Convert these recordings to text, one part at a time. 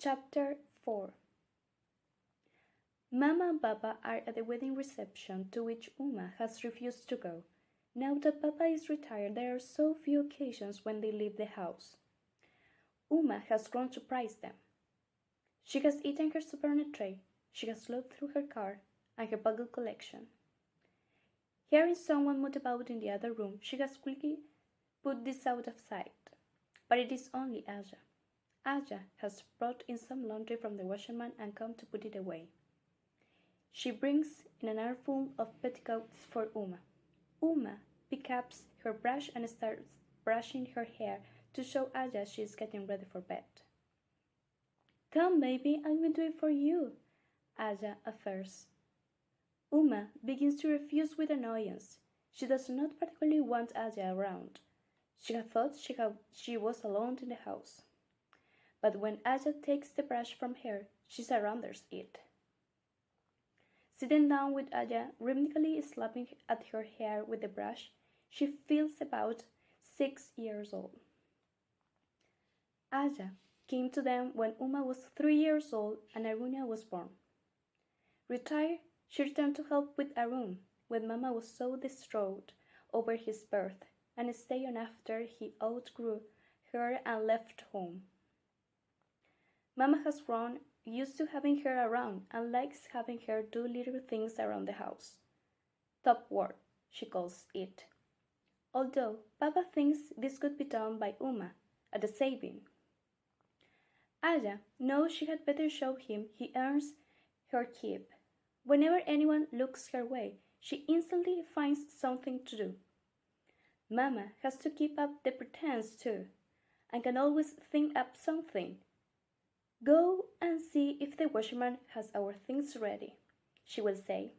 Chapter 4. Mama and Papa are at the wedding reception to which Uma has refused to go. Now that Papa is retired, there are so few occasions when they leave the house. Uma has grown to prize them. She has eaten her soup on a tray, she has looked through her card and her puzzle collection. Hearing someone move about in the other room, she has quickly put this out of sight. But it is only Aja. Aja has brought in some laundry from the washerman and come to put it away. She brings in an armful of petticoats for Uma. Uma picks up her brush and starts brushing her hair to show Aja she is getting ready for bed. "Come, baby, I will do it for you," Aja offers. Uma begins to refuse with annoyance. She does not particularly want Aja around. She had thought she was alone in the house. But when Aja takes the brush from her, she surrenders it. Sitting down with Aja, rhythmically slapping at her hair with the brush, she feels about 6 years old. Aja came to them when Uma was 3 years old and Arunya was born. Retired, she returned to help with Arun when Mama was so distraught over his birth and stayed on after he outgrew her and left home. Mama has grown used to having her around and likes having her do little things around the house. Top work, she calls it. Although Papa thinks this could be done by Uma at a saving. Aja knows she had better show him he earns her keep. Whenever anyone looks her way, she instantly finds something to do. Mama has to keep up the pretense too, and can always think up something. "Go and see if the washerman has our things ready," she will say,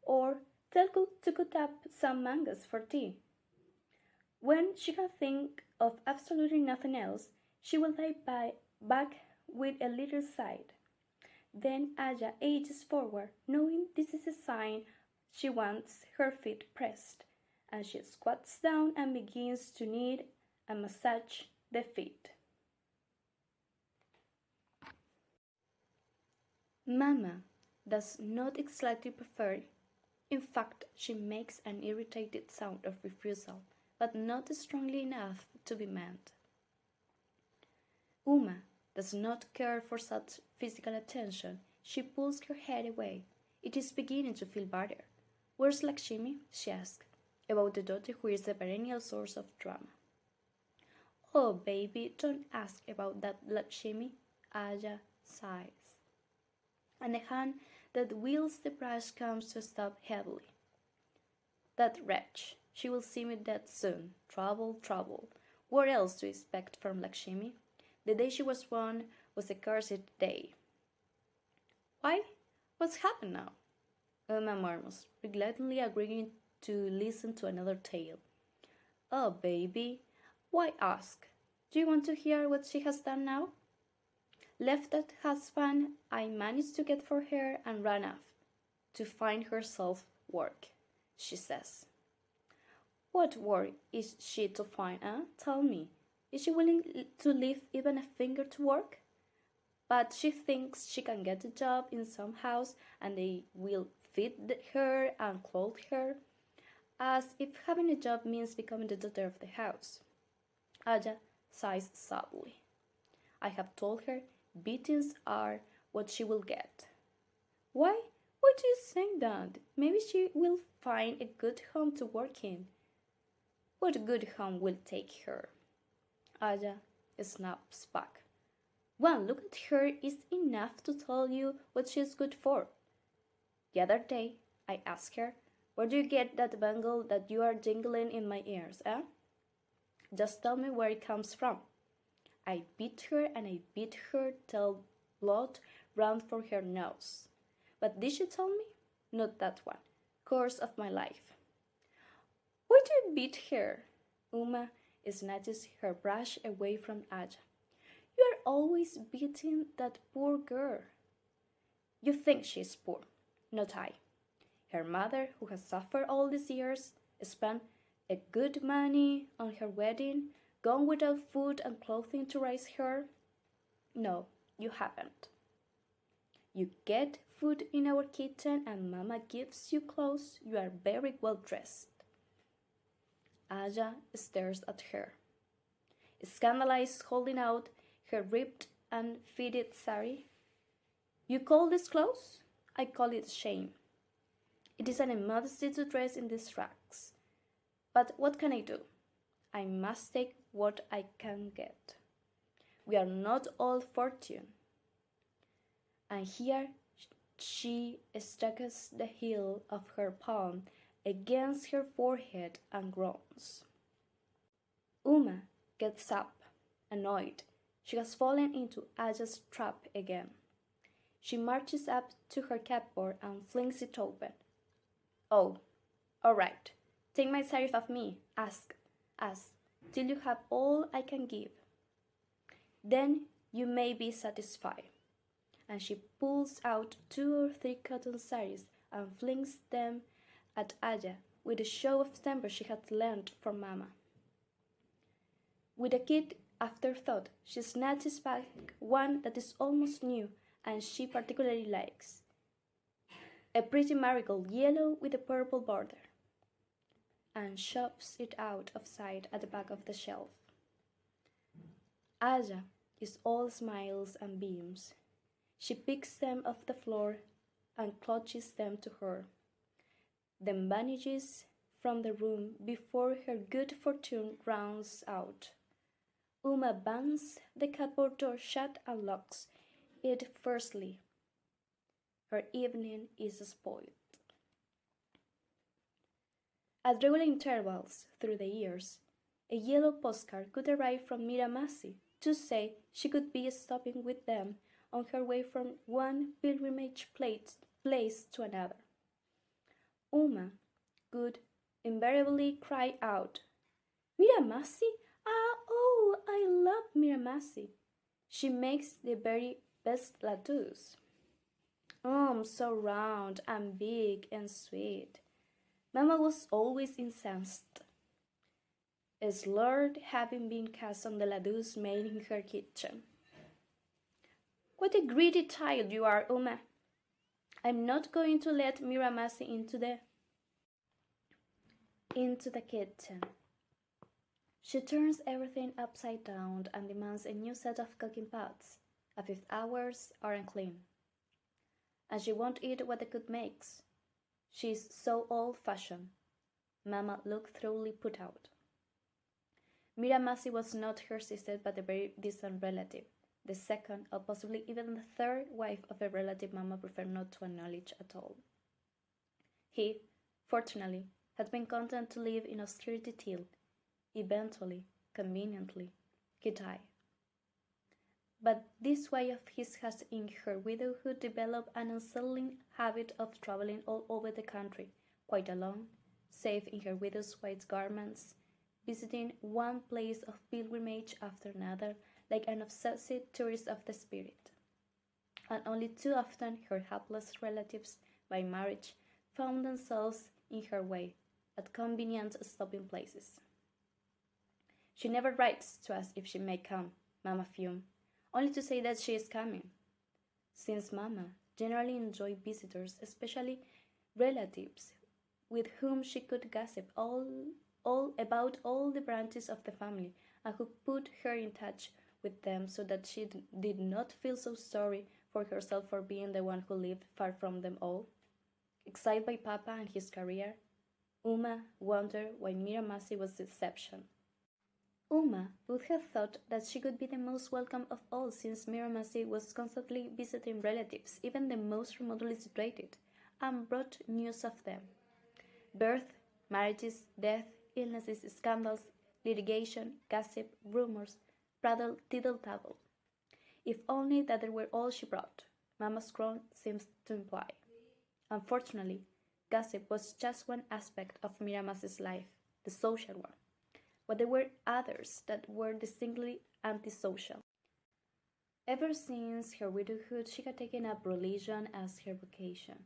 or "tell cook to cut up some mangoes for tea." When she can think of absolutely nothing else, she will lie back with a little sigh. Then Aja ages forward, knowing this is a sign she wants her feet pressed, and she squats down and begins to knead and massage the feet. Mama does not exactly prefer. In fact, she makes an irritated sound of refusal, but not strongly enough to be meant. Uma does not care for such physical attention. She pulls her head away. It is beginning to feel better. "Where's Lakshmi?" she asks, about the daughter who is the perennial source of drama. "Oh, baby, don't ask about that Lakshmi," Aja sighs. And the hand that wields the brush comes to a stop heavily. "That wretch, she will see me dead soon. Trouble, trouble. What else do you expect from Lakshmi? The day she was born was a cursed day." "Why? What's happened now?" Uma murmurs, reluctantly agreeing to listen to another tale. "Oh, baby, why ask? Do you want to hear what she has done now? Left that husband I managed to get for her and ran off to find herself work," she says. "What work is she to find, eh? Tell me. Is she willing to leave even a finger to work? But she thinks she can get a job in some house and they will feed her and clothe her, as if having a job means becoming the daughter of the house." Aja sighs sadly. "I have told her beatings are what she will get." Why do you say that? Maybe she will find a good home to work in." "What good home will take her?" Aja snaps back. "One look at her is enough to tell you what she is good for. The other day I asked her, 'Where do you get that bangle that you are jingling in my ears, eh? Just tell me where it comes from.' I beat her and I beat her till blood ran from her nose. But did she tell me? Not that one. Course of my life." "Why do you beat her?" Uma snatches her brush away from Aja. "You are always beating that poor girl." "You think she is poor, not I. Her mother, who has suffered all these years, spent a good money on her wedding, gone without food and clothing to raise her. No, you haven't. You get food in our kitchen and Mama gives you clothes. You are very well dressed. Aya stares at her, scandalized, holding out her ripped and fitted sari. You call this clothes? I call it shame. It is an immodesty to dress in these rags. But what can I do? I must take what I can get. We are not all fortune. And here she strikes the heel of her palm against her forehead and groans. Uma gets up, annoyed. She has fallen into Aya's trap again. She marches up to her cupboard and flings it open. Oh, all right. Take my sari off me, ask, till you have all I can give. Then you may be satisfied. And she pulls out 2 or 3 cotton saris and flings them at Aya with a show of temper she had learned from Mama. With a kid afterthought, she snatches back one that is almost new and she particularly likes. A pretty marigold, yellow with a purple border, and shoves it out of sight at the back of the shelf. Aya is all smiles and beams. She picks them off the floor and clutches them to her, then vanishes from the room before her good fortune rounds out. Uma bangs the cupboard door shut and locks it fiercely. Her evening is spoiled. At regular intervals through the years, a yellow postcard could arrive from Miramasi to say she could be stopping with them on her way from one pilgrimage place to another. Uma would invariably cry out, "Miramasi? Oh, I love Miramasi. She makes the very best ladoos. So round and big and sweet." Mama was always incensed, slurred having been cast on the ladoos made in her kitchen. "What a greedy child you are, Uma. I'm not going to let Miramasi into the kitchen." She turns everything upside down and demands a new set of cooking pots. A 5th hours are unclean. And she won't eat what the cook makes. She's so old-fashioned. Mama looked thoroughly put out. Miramasi was not her sister but a very distant relative, the second or possibly even the third wife of a relative Mama preferred not to acknowledge at all. He, fortunately, had been content to live in austerity till, eventually, conveniently, he died. But this wife of his has in her widowhood developed an unsettling habit of traveling all over the country, quite alone, save in her widow's white garments, visiting one place of pilgrimage after another like an obsessed tourist of the spirit. And only too often her hapless relatives, by marriage, found themselves in her way at convenient stopping places. She never writes to ask if she may come, Mama fumed, only to say that she is coming. Since Mama generally enjoyed visitors, especially relatives, with whom she could gossip about all the branches of the family and who put her in touch with them so that she did not feel so sorry for herself for being the one who lived far from them all. Excited by Papa and his career, Uma wondered why Miramasi was the exception. Uma would have thought that she could be the most welcome of all since Miramasi was constantly visiting relatives, even the most remotely situated, and brought news of them. Birth, marriages, death, illnesses, scandals, litigation, gossip, rumors, prattle, tittle-tattle. If only that they were all she brought, Mama's groan seems to imply. Unfortunately, gossip was just one aspect of Miramasi's life, the social one. But there were others that were distinctly antisocial. Ever since her widowhood, she had taken up religion as her vocation.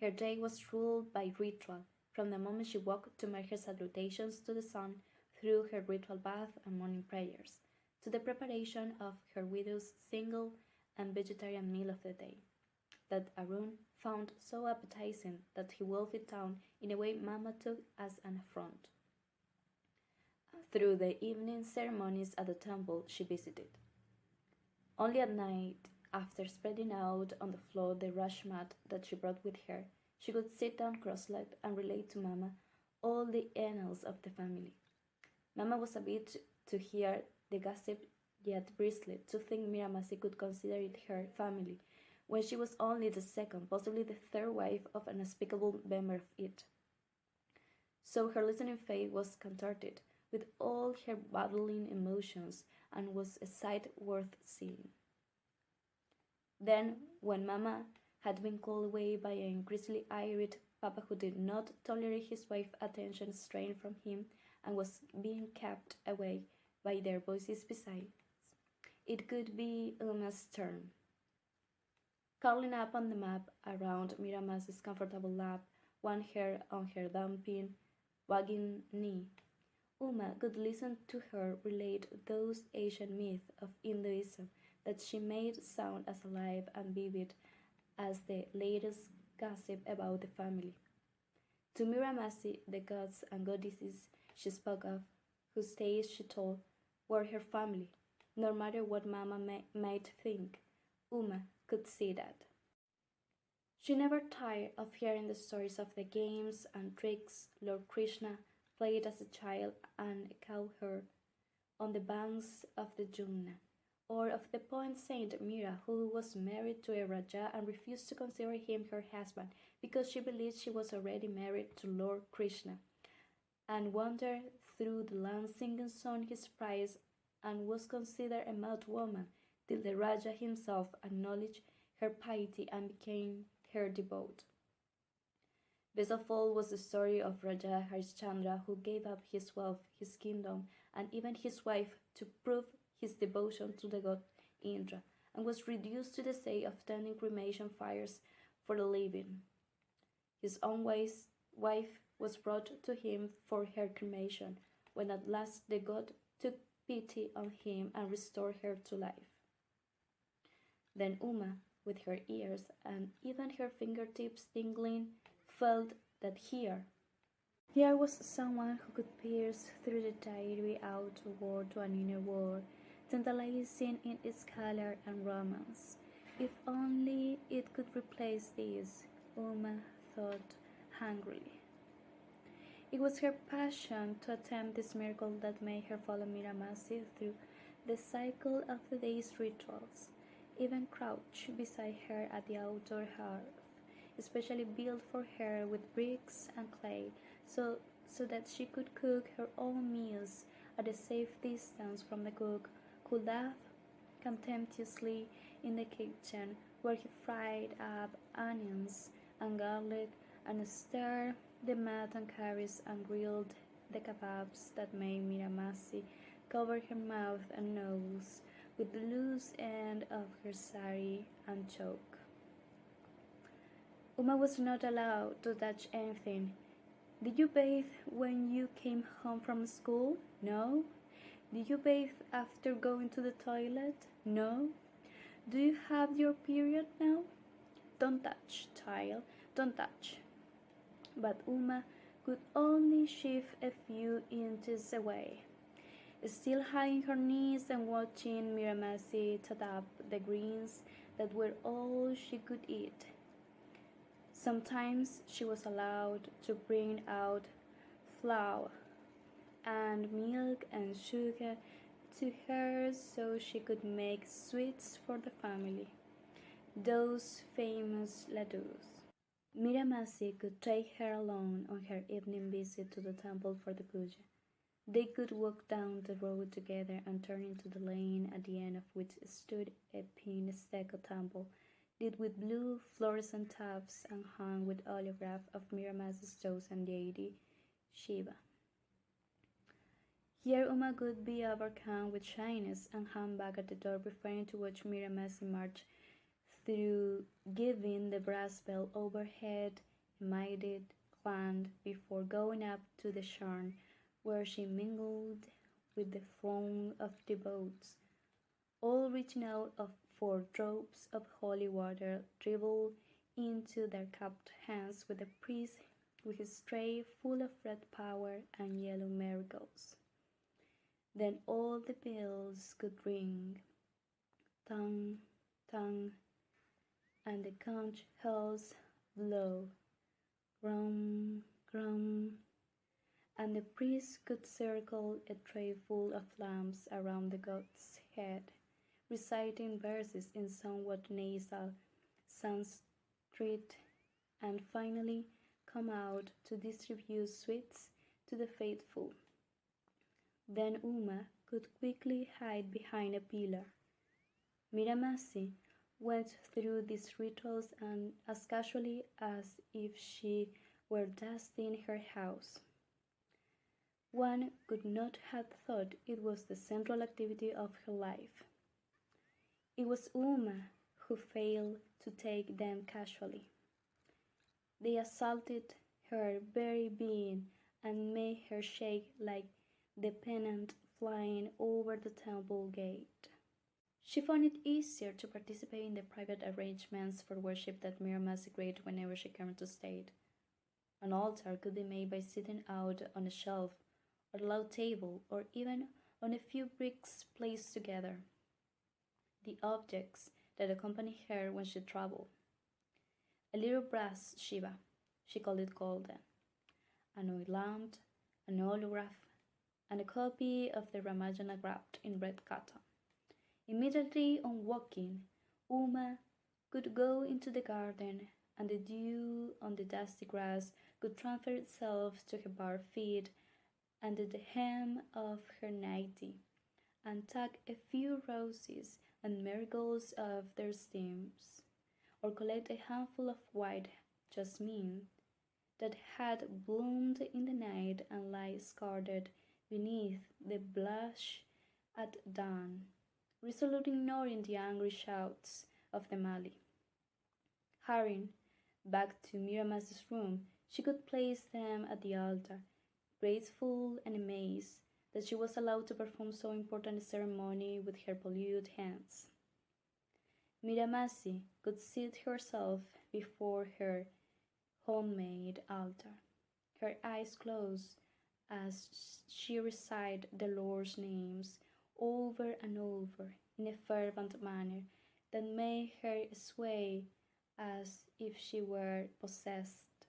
Her day was ruled by ritual, from the moment she woke to make her salutations to the sun, through her ritual bath and morning prayers, to the preparation of her widow's single and vegetarian meal of the day that Arun found so appetizing that he wolfed it down in a way Mama took as an affront. Through the evening ceremonies at the temple she visited. Only at night, after spreading out on the floor the rush mat that she brought with her, she could sit down cross-legged and relate to Mama all the annals of the family. Mama was a bit to hear the gossip, yet bristly to think Miramasi could consider it her family, when she was only the second, possibly the third wife of an unspeakable member of it. So her listening faith was contorted with all her battling emotions and was a sight worth seeing. Then, when Mama had been called away by an increasingly irate Papa who did not tolerate his wife's attention strained from him and was being kept away by their voices besides, it could be Uma's turn. Curling up on the map around Miramasi's comfortable lap, one hair on her dumping, wagging knee, Uma could listen to her relate those ancient myths of Hinduism that she made sound as alive and vivid as the latest gossip about the family. To Miramasi, the gods and goddesses she spoke of, whose tales she told, were her family, no matter what Mama might think. Uma could see that. She never tired of hearing the stories of the games and tricks Lord Krishna played as a child and a cowherd on the banks of the Jumna, or of the point Saint Mira, who was married to a Raja and refused to consider him her husband because she believed she was already married to Lord Krishna, and wandered through the land singing song his praise and was considered a mad woman till the Raja himself acknowledged her piety and became her devote. Best of all was the story of Raja Harishchandra, who gave up his wealth, his kingdom, and even his wife to prove his devotion to the god Indra, and was reduced to the state of tending cremation fires for a living. His own wife was brought to him for her cremation, when at last the god took pity on him and restored her to life. Then Uma, with her ears and even her fingertips tingling, felt that here was someone who could pierce through the diary outer world to an inner world, tantalizing in its color and romance. If only it could replace this, Uma thought hungrily. It was her passion to attempt this miracle that made her follow Miramasi through the cycle of the day's rituals, even crouch beside her at the outdoor hearth, especially built for her with bricks and clay, so that she could cook her own meals at a safe distance from the cook, who laughed contemptuously in the kitchen, where he fried up onions and garlic and stirred the mutton curries and grilled the kebabs that made Miramasi cover her mouth and nose with the loose end of her sari and choke. Uma was not allowed to touch anything. Did you bathe when you came home from school? No. Did you bathe after going to the toilet? No. Do you have your period now? Don't touch, child, don't touch. But Uma could only shift a few inches away, still high her knees and watching Miramasi tot up the greens that were all she could eat. Sometimes she was allowed to bring out flour and milk and sugar to her so she could make sweets for the family, those famous ladoos. Miramasi could take her alone on her evening visit to the temple for the puja. They could walk down the road together and turn into the lane at the end of which stood a pin stucco temple, lit with blue fluorescent tubs and hung with oleograph of Miramasi's chosen deity, Shiva. Here Uma could be overcome with shyness and hung back at the door, preferring to watch Miramasi march through, giving the brass bell overhead a mighty clang before going up to the shrine, where she mingled with the throng of devotees, all reaching out for drops of holy water dribbled into their cupped hands with the priest with his tray full of red power and yellow marigolds. Then all the bells could ring, tung, tung, and the conch shells blow, grum, grum, and the priest could circle a tray full of lamps around the god's head, reciting verses in somewhat nasal Sanskrit, and finally come out to distribute sweets to the faithful. Then Uma could quickly hide behind a pillar. Miramasi went through these rituals and as casually as if she were dusting her house. One could not have thought it was the central activity of her life. It was Uma who failed to take them casually. They assaulted her very being and made her shake like the pennant flying over the temple gate. She found it easier to participate in the private arrangements for worship that Miramasi created whenever she came to state. An altar could be made by sitting out on a shelf or a low table or even on a few bricks placed together. The objects that accompanied her when she traveled. A little brass Shiva, she called it golden, an oil lamp, an holograph, and a copy of the Ramayana wrapped in red cotton. Immediately on walking, Uma could go into the garden, and the dew on the dusty grass could transfer itself to her bare feet and to the hem of her nightie, and tuck a few roses and marigolds off their stems, or collect a handful of white jasmine that had bloomed in the night and lie scattered beneath the blush at dawn, resolutely ignoring the angry shouts of the Mali. Hurrying back to Miramasi's room, she could place them at the altar, grateful and amazed that she was allowed to perform so important a ceremony with her polluted hands. Miramasi could seat herself before her homemade altar, her eyes closed as she recited the Lord's names over and over in a fervent manner that made her sway as if she were possessed.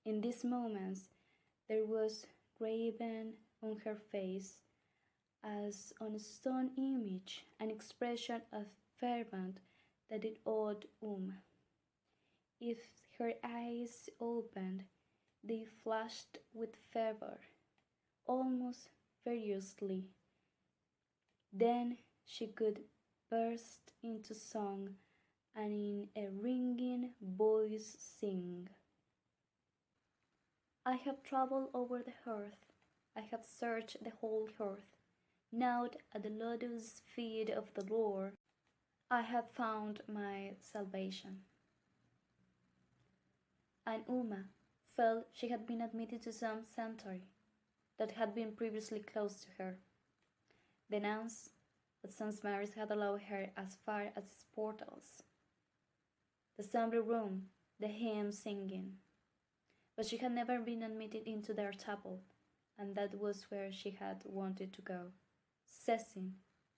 In these moments, there was graven on her face, as on a stone image, an expression of fervent that it awed If her eyes opened, they flashed with fervor, almost furiously. Then she could burst into song and in a ringing voice sing. I have travelled over the earth, I have searched the whole earth, gnawed at the lotus feet of the Lord, I have found my salvation. And Uma felt she had been admitted to some sanctuary that had been previously closed to her. The nuns at St. Mary's had allowed her as far as its portals, the assembly room, the hymn singing, but she had never been admitted into their chapel, and that was where she had wanted to go, sensing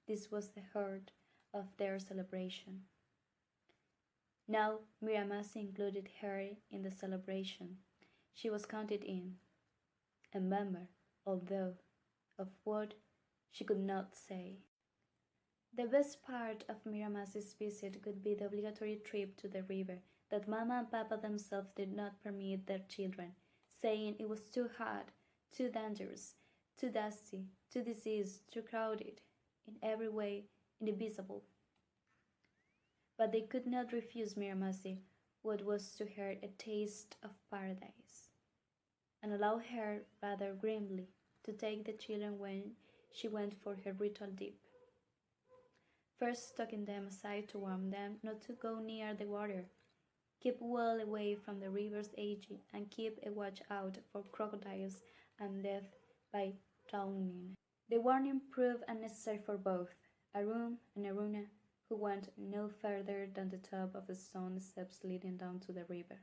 this was the heart of their celebration. Now Miramasi included her in the celebration. She was counted in, a member, although of what she could not say. The best part of Miramasi's visit could be the obligatory trip to the river that Mama and Papa themselves did not permit their children, saying it was too hot, too dangerous, too dusty, too diseased, too crowded, in every way indivisible. But they could not refuse Miramasi what was to her a taste of paradise, and allow her rather grimly to take the children when she went for her ritual dip. First tucking them aside to warn them not to go near the water, keep well away from the river's edge, and keep a watch out for crocodiles and death by drowning. The warning proved unnecessary for both, Arum and Aruna, who went no further than the top of the stone steps leading down to the river.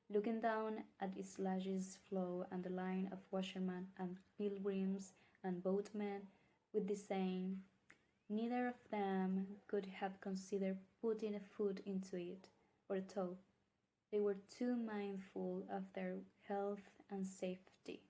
Looking down at its sluggish flow and the line of washermen and pilgrims and boatmen with the saying, neither of them could have considered putting a foot into it, or a toe. They were too mindful of their health and safety.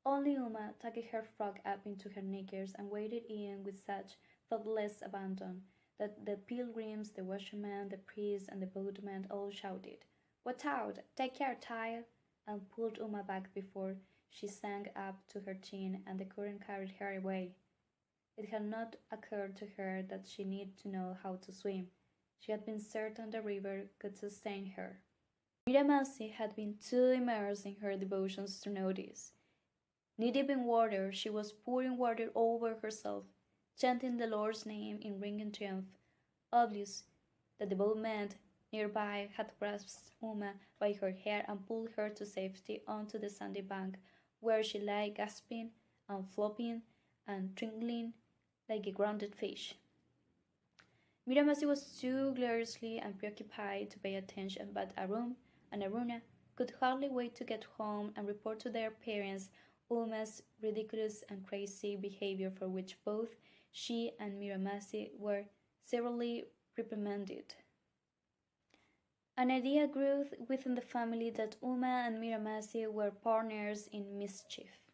Only Uma tucked her frock up into her knickers and waded in with such thoughtless abandon that the pilgrims, the washermen, the priests, and the boatmen all shouted, "Watch out! Take care, child!" and pulled Uma back before she sank up to her chin and the current carried her away. It had not occurred to her that she needed to know how to swim. She had been certain the river could sustain her. Miramasi had been too immersed in her devotions to notice. Knee-deep in water, she was pouring water over herself, chanting the Lord's name in ringing triumph. Obvious that the boatman nearby had grasped Uma by her hair and pulled her to safety onto the sandy bank, where she lay gasping and flopping and twinkling like a grounded fish. Miramasi was too gloriously and preoccupied to pay attention, but Arum and Aruna could hardly wait to get home and report to their parents Uma's ridiculous and crazy behavior, for which both she and Miramasi were severely reprimanded. An idea grew within the family that Uma and Miramasi were partners in mischief.